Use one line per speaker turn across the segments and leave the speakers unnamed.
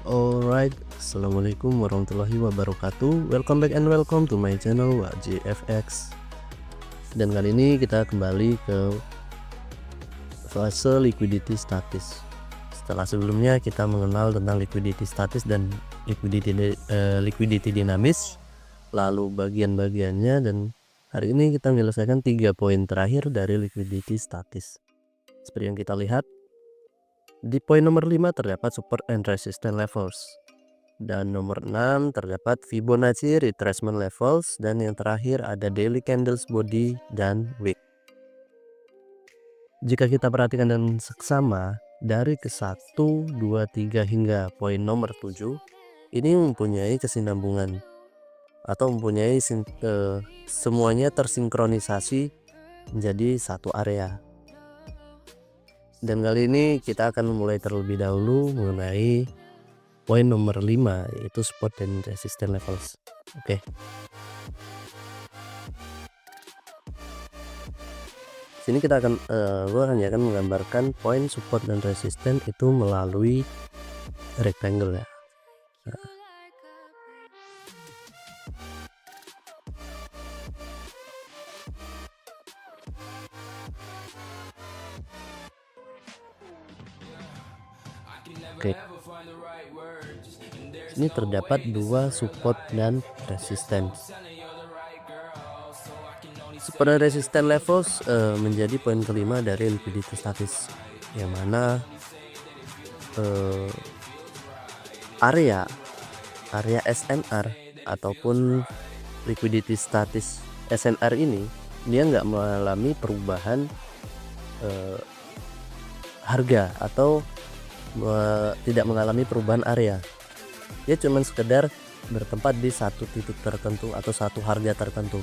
Alright, assalamualaikum warahmatullahi wabarakatuh. Welcome back and welcome to my channel WJFX. Dan kali ini kita kembali ke fase liquidity statis. Setelah sebelumnya kita mengenal tentang liquidity statis dan liquidity dinamis, lalu bagian-bagiannya, dan hari ini kita menyelesaikan 3 poin terakhir dari liquidity statis. Seperti yang kita lihat, di poin nomor 5 terdapat support and resistance levels, dan nomor 6 terdapat Fibonacci retracement levels, dan yang terakhir ada daily candles body dan wick. Jika kita perhatikan dan seksama dari ke 1, 2, 3 hingga poin nomor 7 ini mempunyai kesinambungan atau mempunyai semuanya tersinkronisasi menjadi satu area. Dan kali ini kita akan mulai terlebih dahulu mengenai poin nomor 5, yaitu support dan resistance levels. Oke. Sini kita akan hanya akan menggambarkan poin support dan resistance itu melalui rectangle ya. Nah. Oke. Ini terdapat 2 support dan resistance. Support dan resistance levels menjadi poin kelima dari liquidity statis, yang mana area SNR ataupun liquidity statis SNR ini dia nggak mengalami perubahan harga atau tidak mengalami perubahan area. Dia cuma sekedar bertempat di satu titik tertentu atau satu harga tertentu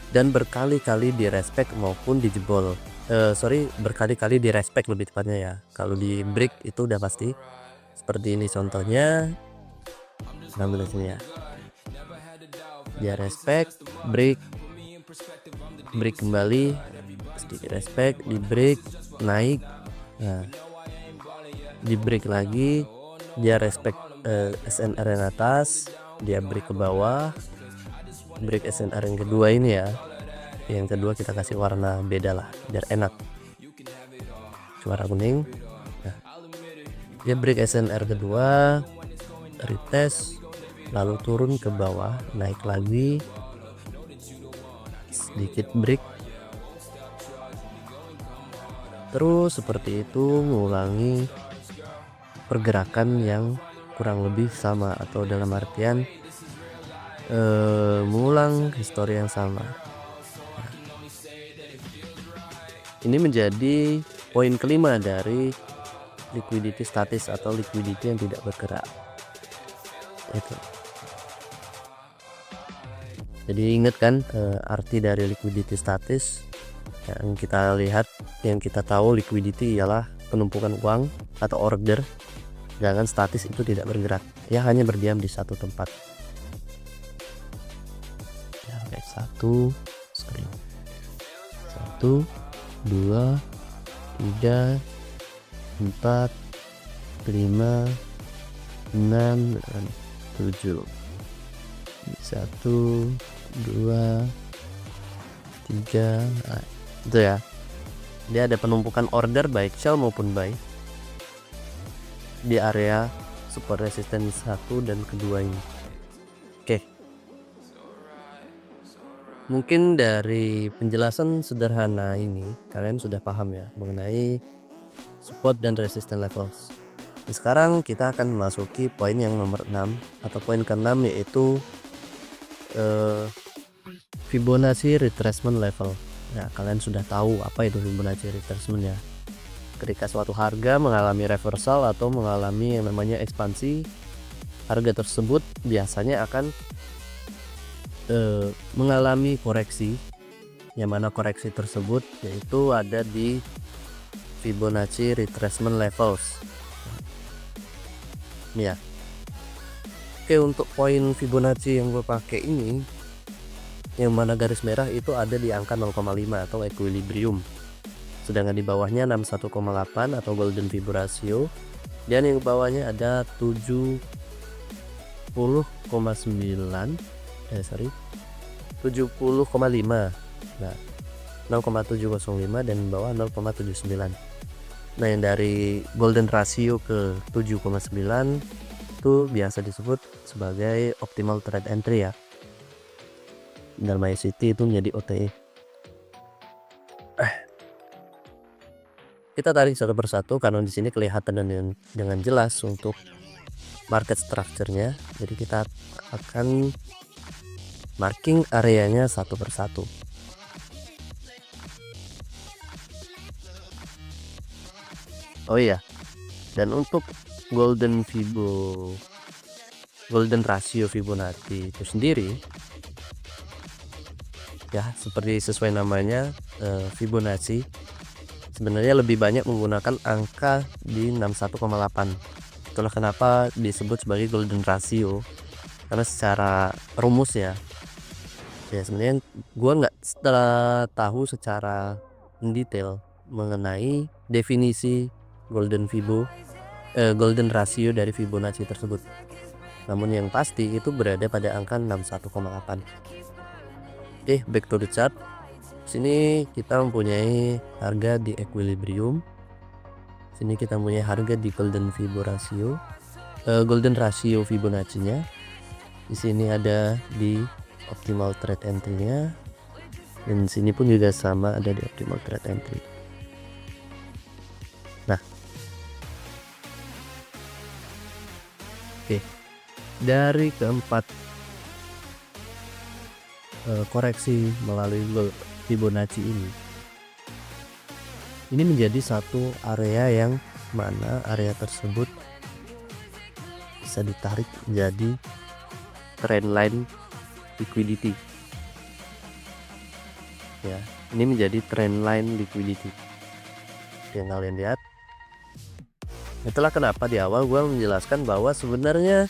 dan berkali-kali direspek maupun dijebol. Berkali-kali direspek lebih tepatnya ya. Kalau di break itu udah pasti. Seperti ini contohnya. Ambil sini ya. Dia respek, break kembali, sedikit respek, di break, naik. Nah, di break lagi, dia respect SNR yang atas, dia break ke bawah, break SNR yang kedua ini ya. Yang kedua kita kasih warna beda lah biar enak, warna kuning. Nah, dia break SNR kedua, retest, lalu turun ke bawah, naik lagi, sedikit break, terus seperti itu mengulangi pergerakan yang kurang lebih sama, atau dalam artian mengulang histori yang sama. Nah, ini menjadi poin kelima dari liquidity statis atau liquidity yang tidak bergerak. Itu. Jadi ingat kan arti dari liquidity statis yang kita lihat, yang kita tahu liquidity ialah penumpukan uang atau order, sedangkan statis itu tidak bergerak, ya hanya berdiam di satu tempat. Ya, kayak 1, 2, 3, 4, 5, 6, 7. 1, 2, 3. Nah, itu ya. Dia ada penumpukan order baik sell maupun buy di area support resistance 1 dan kedua ini. Oke. Mungkin dari penjelasan sederhana ini kalian sudah paham ya mengenai support dan resistance levels. Nah, sekarang kita akan memasuki poin yang nomor 6 atau poin ke-6, yaitu Fibonacci retracement level. Nah, kalian sudah tahu apa itu Fibonacci retracement ya. Ketika suatu harga mengalami reversal atau mengalami yang namanya ekspansi, harga tersebut biasanya akan mengalami koreksi, yang mana koreksi tersebut yaitu ada di Fibonacci retracement levels ya. Oke, untuk poin Fibonacci yang gue pakai ini, yang mana garis merah itu ada di angka 0,5 atau equilibrium, sedangkan di bawahnya 61,8 atau golden fib ratio, dan yang bawahnya ada 70,9 70,5. Nah 0,705 dan bawah 0,79. Nah yang dari golden ratio ke 7,9 itu biasa disebut sebagai optimal trade entry ya. Dalam ICT itu menjadi OTE. Kita tarik satu persatu karena di sini kelihatan dengan jelas untuk market structure-nya. Jadi kita akan marking areanya satu persatu. Oh iya, dan untuk golden ratio Fibonacci itu sendiri ya, seperti sesuai namanya, Fibonacci sebenarnya lebih banyak menggunakan angka di 61,8. Itulah kenapa disebut sebagai golden ratio, karena secara rumus ya sebenarnya gua nggak setelah tahu secara mendetail mengenai definisi golden ratio dari Fibonacci tersebut. Namun yang pasti itu berada pada angka 61,8. Oke, back to the chart. Sini kita mempunyai harga di equilibrium. Sini kita mempunyai harga di golden ratio Fibonacci-nya. Di sini ada di optimal trade entry-nya. Dan sini pun juga sama, ada di optimal trade entry. Nah, oke, dari keempat koreksi melalui Fibonacci ini menjadi satu area yang mana area tersebut bisa ditarik menjadi trendline liquidity ya. Ini menjadi trendline liquidity yang kalian lihat. Itulah kenapa di awal gue menjelaskan bahwa sebenarnya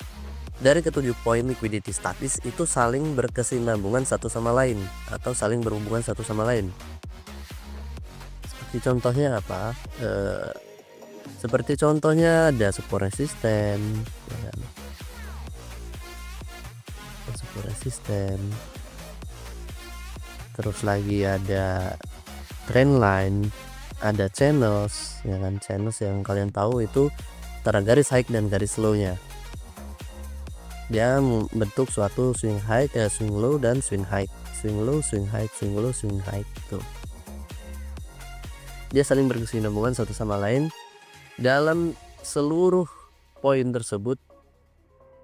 dari ketujuh poin liquidity statis itu saling berkesinambungan satu sama lain atau saling berhubungan satu sama lain. Seperti contohnya apa? Seperti contohnya ada support resisten, ya kan? Support resisten. Terus lagi ada trend line, ada channels, ya kan? Channels yang kalian tahu itu antara garis high dan garis low-nya. Dia membentuk suatu swing high, swing low dan swing high, swing low, swing high, swing low, swing high gitu. Dia saling berkesinambungan satu sama lain. Dalam seluruh poin tersebut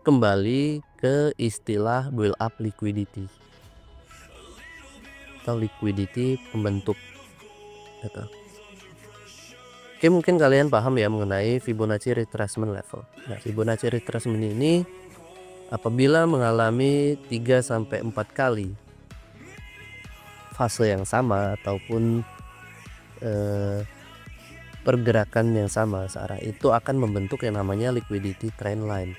kembali ke istilah build up liquidity atau liquidity pembentuk gitu. Oke, mungkin kalian paham ya mengenai Fibonacci retracement level. Nah, Fibonacci retracement ini apabila mengalami 3-4 kali fase yang sama ataupun pergerakan yang sama searah, itu akan membentuk yang namanya liquidity trend line.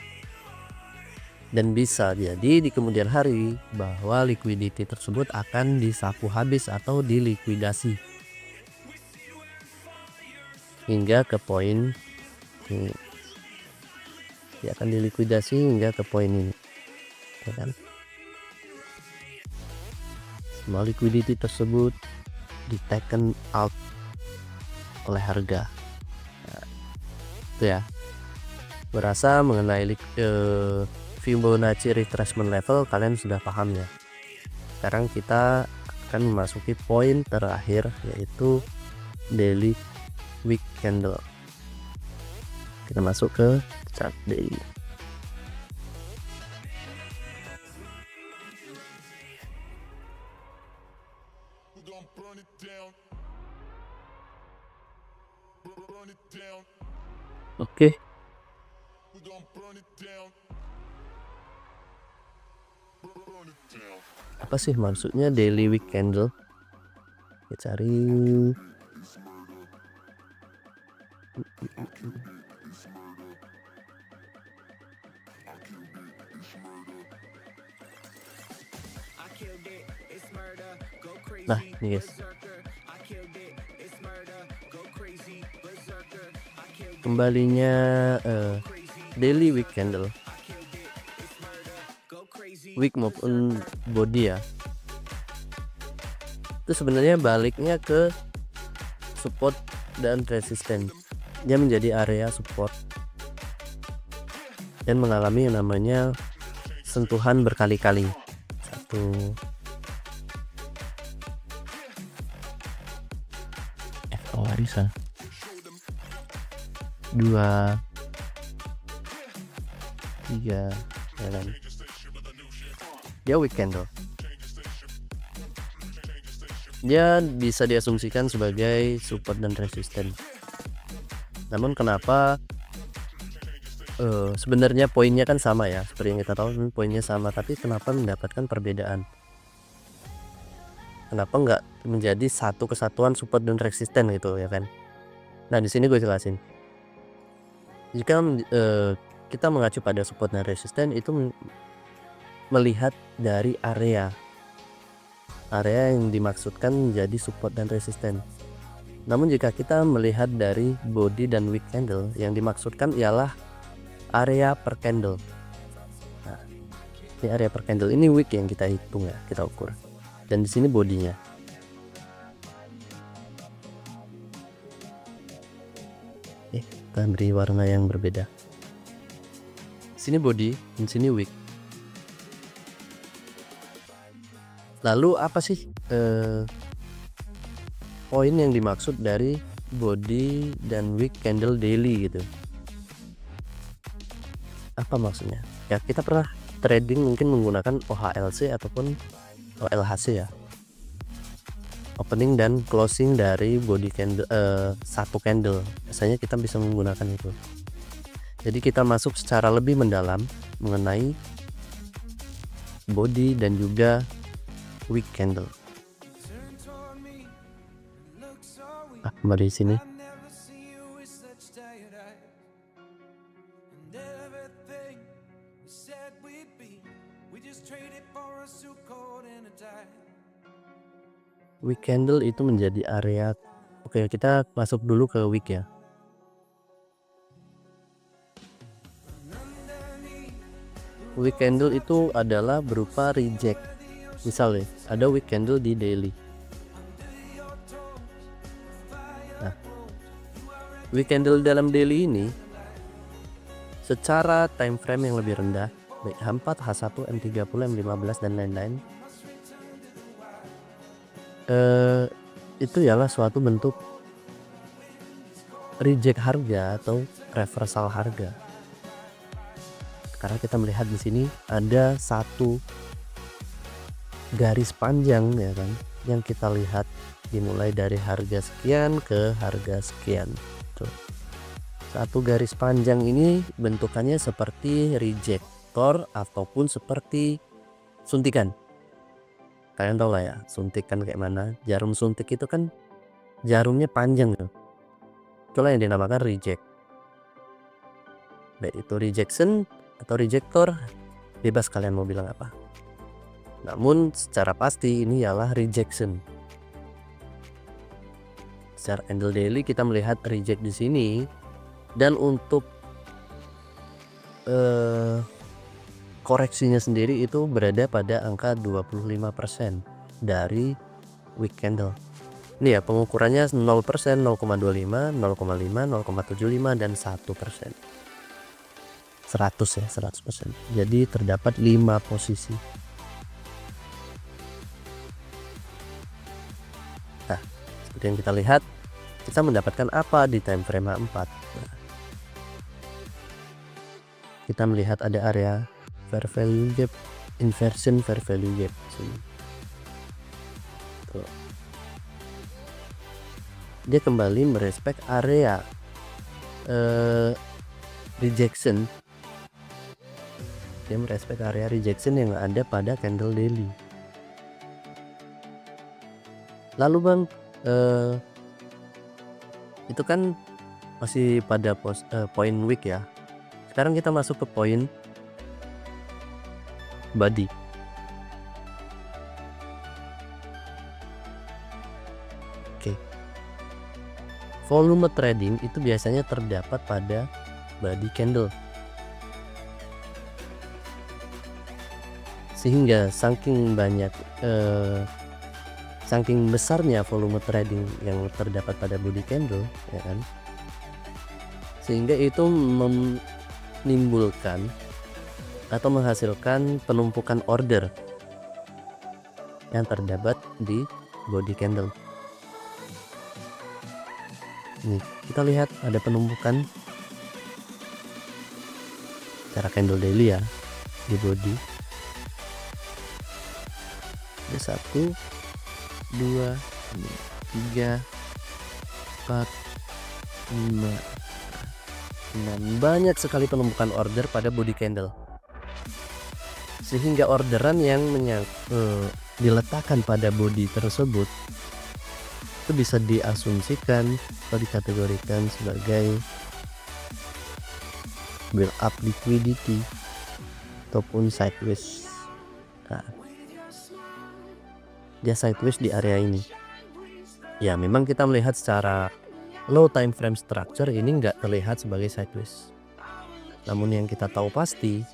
Dan bisa jadi di kemudian hari bahwa liquidity tersebut akan disapu habis atau dilikuidasi hingga ke poin ini. Dia akan dilikuidasi hingga ke poin ini, ya kan? Semua liquidity tersebut di taken out oleh harga. Nah, itu ya. Berasa mengenai Fibonacci retracement level kalian sudah paham ya. Sekarang kita akan memasuki poin terakhir, yaitu daily wick candle. Kita masuk ke chart daily. Oke. Apa sih maksudnya daily wick candle? Kita cari. Nah, ini guys. kembalinya daily week candle, week maupun body ya, itu sebenarnya baliknya ke support dan resisten. Dia menjadi area support dan mengalami yang namanya sentuhan berkali-kali. 1 Larissa 2 3 ya kan, dia weak candle. Dia bisa diasumsikan sebagai support dan resisten. Namun kenapa sebenarnya poinnya kan sama ya, seperti yang kita tahu poinnya sama, tapi kenapa mendapatkan perbedaan? Kenapa nggak menjadi satu kesatuan support dan resisten gitu ya kan? Nah di sini gue jelasin. Jika kita mengacu pada support dan resisten itu melihat dari area yang dimaksudkan menjadi support dan resisten. Namun jika kita melihat dari body dan wick candle, yang dimaksudkan ialah area per candle. Nah, ini area per candle, ini wick yang kita hitung ya, kita ukur. Dan di sini bodinya. Kita beri warna yang berbeda. Sini body, di sini wick. Lalu apa sih poin yang dimaksud dari body dan wick candle daily gitu? Apa maksudnya? Ya kita pernah trading mungkin menggunakan OHLC ataupun OLHC ya, opening dan closing dari body candle, satu candle. Biasanya kita bisa menggunakan itu. Jadi kita masuk secara lebih mendalam mengenai body dan juga wick candle. Kembali sini. Wick candle itu menjadi area. Oke, kita masuk dulu ke wick ya. Wick candle itu adalah berupa reject. Misalnya ada wick candle di daily. Nah, wick candle dalam daily ini secara time frame yang lebih rendah, baik H4, H1, M30, M15 dan lain-lain, itu ialah suatu bentuk reject harga atau reversal harga. Karena kita melihat di sini ada satu garis panjang ya kan, yang kita lihat dimulai dari harga sekian ke harga sekian. Tuh. Satu garis panjang ini bentukannya seperti rejector ataupun seperti suntikan. Kalian tahu lah ya suntikan kayak mana. Jarum suntik itu kan jarumnya panjang tuh. Itulah yang dinamakan reject. Baik itu rejection atau rejector, bebas kalian mau bilang apa. Namun secara pasti ini ialah rejection. Secara candle daily kita melihat reject di sini, dan untuk koreksinya sendiri itu berada pada angka 25% dari wick candle. Ini ya pengukurannya 0%, 0,25, 0,5, 0,75 dan 1%. 100 ya, 100%. Jadi terdapat 5 posisi. Nah, seperti yang kita lihat, kita mendapatkan apa di time frame H4. Nah, kita melihat ada area fair value gap, inversion fair value gap sini. Tuh. Dia kembali merespek area rejection. Dia merespek area rejection yang ada pada candle daily. Lalu bang, itu kan masih pada poin wick ya. Sekarang kita masuk ke poin body. Oke. volume trading itu biasanya terdapat pada body candle. Sehingga saking besarnya volume trading yang terdapat pada body candle, ya kan, sehingga itu menimbulkan atau menghasilkan penumpukan order yang terdapat di body candle. Nih, kita lihat ada penumpukan secara candle daily ya di body. Ada 1, 2, 3, 4, 5, 6. Banyak sekali penumpukan order pada body candle, sehingga orderan yang diletakkan pada body tersebut itu bisa diasumsikan atau dikategorikan sebagai build up liquidity ataupun sideways. Nah, dia sideways di area ini. Ya, memang kita melihat secara low time frame structure ini nggak terlihat sebagai sideways. Namun yang kita tahu pasti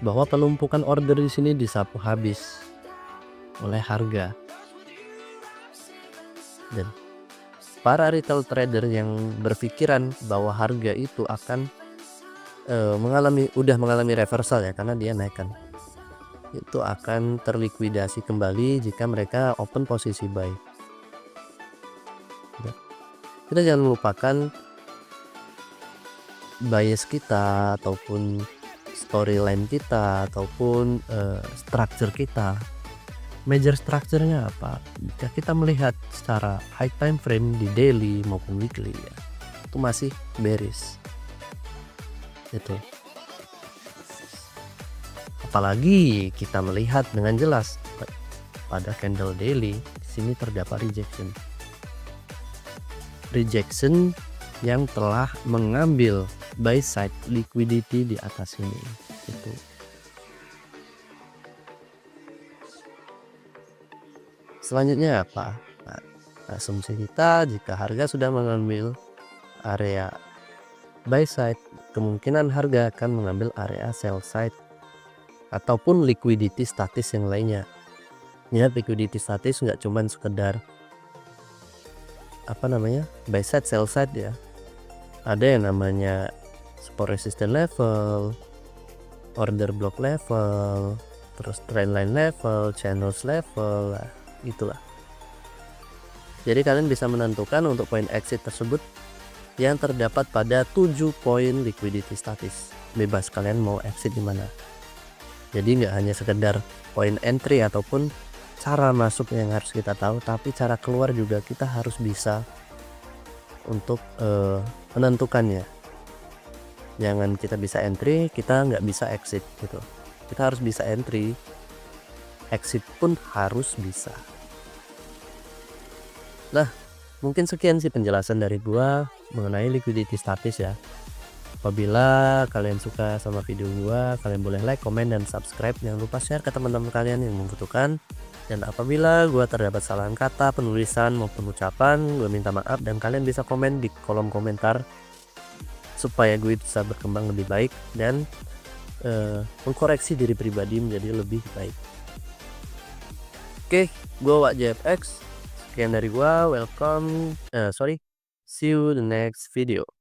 bahwa penumpukan order di sini disapu habis oleh harga. Dan para retail trader yang berpikiran bahwa harga itu akan udah mengalami reversal ya, karena dia naikkan, itu akan terlikuidasi kembali jika mereka open posisi buy. Kita jangan melupakan bias kita ataupun storyline kita ataupun structure kita. Major structure-nya apa? Jika kita melihat secara high time frame di daily maupun weekly ya, itu masih bearish. Itu. Apalagi kita melihat dengan jelas pada candle daily di sini terdapat rejection. Rejection yang telah mengambil buy side liquidity di atas ini. Itu. Selanjutnya apa? Nah, asumsi kita jika harga sudah mengambil area buy side, kemungkinan harga akan mengambil area sell side ataupun liquidity statis yang lainnya. Ya, liquidity statis nggak cuman sekedar buy side sell side ya. Ada yang namanya support resistance level, order block level, terus trendline level, channels level, itulah. Jadi kalian bisa menentukan untuk poin exit tersebut yang terdapat pada 7 poin liquidity statis. Bebas kalian mau exit di mana. Jadi nggak hanya sekedar poin entry ataupun cara masuk yang harus kita tahu, tapi cara keluar juga kita harus bisa untuk menentukannya. Jangan kita bisa entry, kita nggak bisa exit gitu. Kita harus bisa entry, exit pun harus bisa. Nah, mungkin sekian sih penjelasan dari gua mengenai liquidity statis ya. Apabila kalian suka sama video gua, kalian boleh like, komen, dan subscribe. Jangan lupa share ke teman-teman kalian yang membutuhkan. Dan apabila gua terdapat kesalahan kata, penulisan maupun ucapan, gua minta maaf, dan kalian bisa komen di kolom komentar supaya gue bisa berkembang lebih baik dan mengkoreksi diri pribadi menjadi lebih baik. Oke, gua Wak JFX. Sekian dari gua, see you the next video.